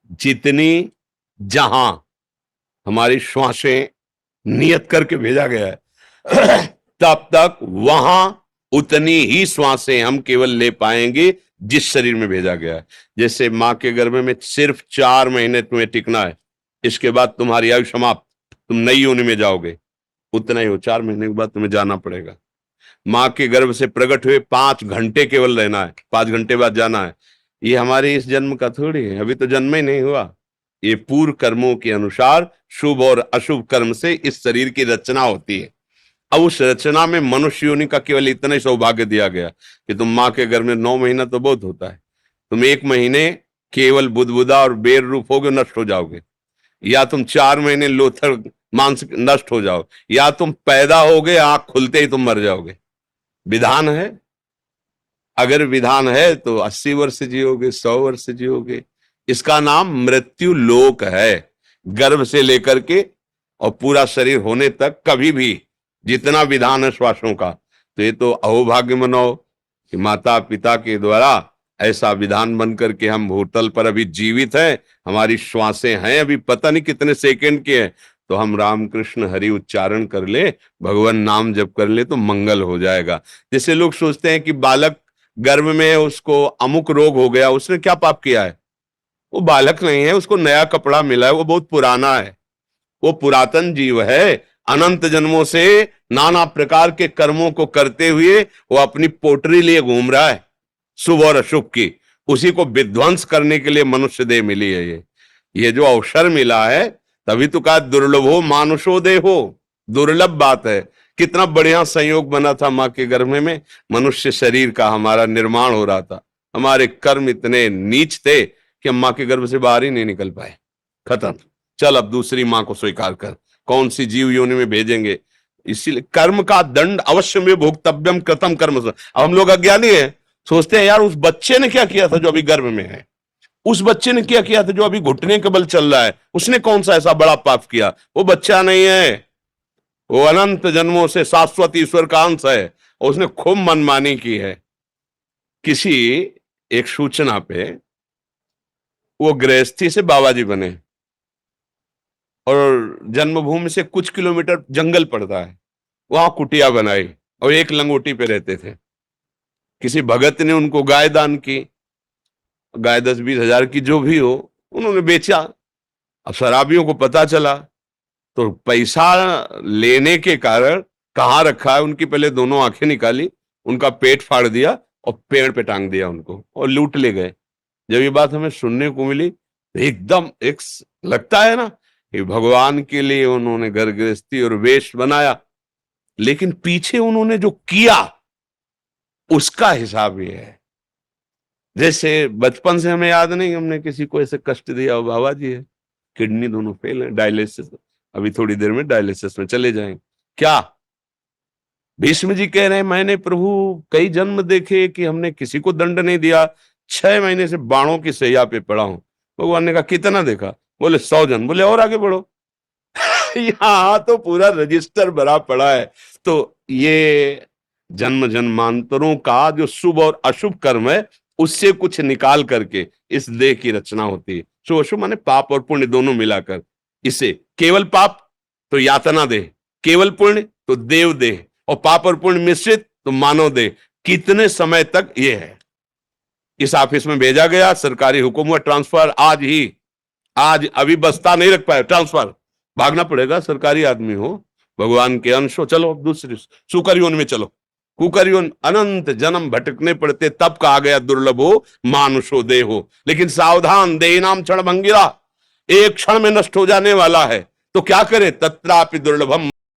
जितनी जहां हमारी श्वासें नियत करके भेजा गया है तब तक वहां उतनी ही श्वासें हम केवल ले पाएंगे जिस शरीर में भेजा गया है। जैसे मां के गर्भ में सिर्फ 4 महीने तुम्हें टिकना है, इसके बाद तुम्हारी आयु समाप्त, तुम नई योनि में जाओगे, उतना ही हो, 4 महीने के बाद तुम्हें जाना पड़ेगा। मां के गर्भ से प्रकट हुए 5 घंटे केवल रहना है, 5 घंटे बाद जाना है। ये हमारे इस जन्म का थोड़ी है, अभी तो जन्म ही नहीं हुआ। ये पूर्व कर्मों के अनुसार शुभ और अशुभ कर्म से इस शरीर की रचना होती है। अब उस रचना में मनुष्य योनि का केवल इतना ही सौभाग्य दिया गया कि तुम मां के गर्भ में 9 महीना तो बहुत होता है, तुम 1 महीने केवल बुदबुदा और बेर रूप होगे, नष्ट हो जाओगे, या तुम 4 महीने लोथर मांस नष्ट हो जाओ, या तुम पैदा होगे आंख खुलते ही तुम मर जाओगे। विधान है, अगर विधान है तो 80 वर्ष जियोगे, 100 वर्ष जियोगे। इसका नाम मृत्यु लोक है। गर्भ से लेकर के और पूरा शरीर होने तक कभी भी जितना विधान है श्वासों का, तो ये तो अहोभाग्य मनाओ कि माता पिता के द्वारा ऐसा विधान बन करके हम भूतल पर अभी जीवित हैं, हमारी श्वासें हैं अभी पता नहीं कितने सेकंड के हैं, तो हम राम कृष्ण हरि उच्चारण कर ले, भगवान नाम जप कर ले तो मंगल हो जाएगा। जैसे लोग सोचते हैं कि बालक गर्भ में है, उसको अमुक रोग हो गया, उसने क्या पाप किया है? वो बालक नहीं है, उसको नया कपड़ा मिला है, वो बहुत पुराना है, वो पुरातन जीव है। अनंत जन्मों से नाना प्रकार के कर्मों को करते हुए वो अपनी पोटरी लिए घूम रहा है, शुभ और अशुभ की, उसी को विध्वंस करने के लिए मनुष्य देह मिली है। ये जो अवसर मिला है, तभी तो कहा दुर्लभो मानुषो देहो, दुर्लभ बात है। कितना बढ़िया संयोग बना था मां के गर्भ में, मनुष्य शरीर का हमारा निर्माण हो रहा था। हमारे कर्म इतने नीच थे कि हम मां के गर्भ से बाहर ही नहीं निकल पाए। खत्म, चल अब दूसरी मां को स्वीकार कर, कौन सी जीव योनि में भेजेंगे। इसीलिए कर्म का दंड अवश्य में भोक्तव्यम कृतम कर्म। अब हम लोग अज्ञानी हैं, सोचते हैं यार उस बच्चे ने क्या किया था जो अभी गर्भ में है, उस बच्चे ने क्या किया था जो अभी घुटने के बल चल रहा है, उसने कौन सा ऐसा बड़ा पाप किया। वो बच्चा नहीं है, वो अनंत जन्मों से शाश्वत ईश्वर का अंश है, और उसने खूब मनमानी की है। किसी एक सूचना पे वो गृहस्थी से बाबा जी बने, और जन्मभूमि से कुछ किलोमीटर जंगल पड़ता है, वहां कुटिया बनाई और एक लंगोटी पे रहते थे। किसी भगत ने उनको गाय दान की, गाय 10-20 हजार की जो भी हो, उन्होंने बेचा। अब शराबियों को पता चला तो पैसा लेने के कारण कहाँ रखा है, उनकी पहले दोनों आंखें निकाली, उनका पेट फाड़ दिया और पेड़ पे टांग दिया उनको, और लूट ले गए। जब ये बात हमें सुनने को मिली तो एकदम एक लगता है ना कि भगवान के लिए उन्होंने घर गृहस्थी और वेश बनाया, लेकिन पीछे उन्होंने जो किया उसका हिसाब ये है। जैसे बचपन से हमें याद नहीं हमने किसी को ऐसे कष्ट दिया हो, बाबा जी है, किडनी दोनों फेल है, डायलिसिस, अभी थोड़ी देर में डायलिसिस में चले जाएंगे। क्या भीष्म जी कह रहे हैं, मैंने प्रभु कई जन्म देखे कि हमने किसी को दंड नहीं दिया, 6 महीने से बाणों की सैया पे पड़ा हूं। भगवान ने कहा कितना देखा? बोले 100 जन्म। बोले और आगे बढ़ो। यहां तो पूरा रजिस्टर भरा पड़ा है। तो ये जन्म जन्मांतरों का जो शुभ और अशुभ कर्म है, उससे कुछ निकाल करके इस देह की रचना होती है। शुभ अशुभ माने पाप और पुण्य दोनों मिलाकर। इसे केवल पाप तो यातना देह, केवल पुण्य तो देव देह, और पाप और पुण्य मिश्रित तो मानव देह। कितने समय तक ये है। इस ऑफिस में भेजा गया, सरकारी हुक्म हुआ ट्रांसफर आज ही, आज अभी बस्ता नहीं रख पाए, ट्रांसफर, भागना पड़ेगा, सरकारी आदमी हो, भगवान के अंश हो, चलो दूसरी सुकर योनि में चलो। कुकर योनि अनंत जन्म भटकने पड़ते, तब कहा गया दुर्लभो मानुषो देहो। लेकिन सावधान, देह नाम क्षण भंगिरा, एक क्षण में नष्ट हो जाने वाला है, तो क्या करे, तत्रापि दुर्लभम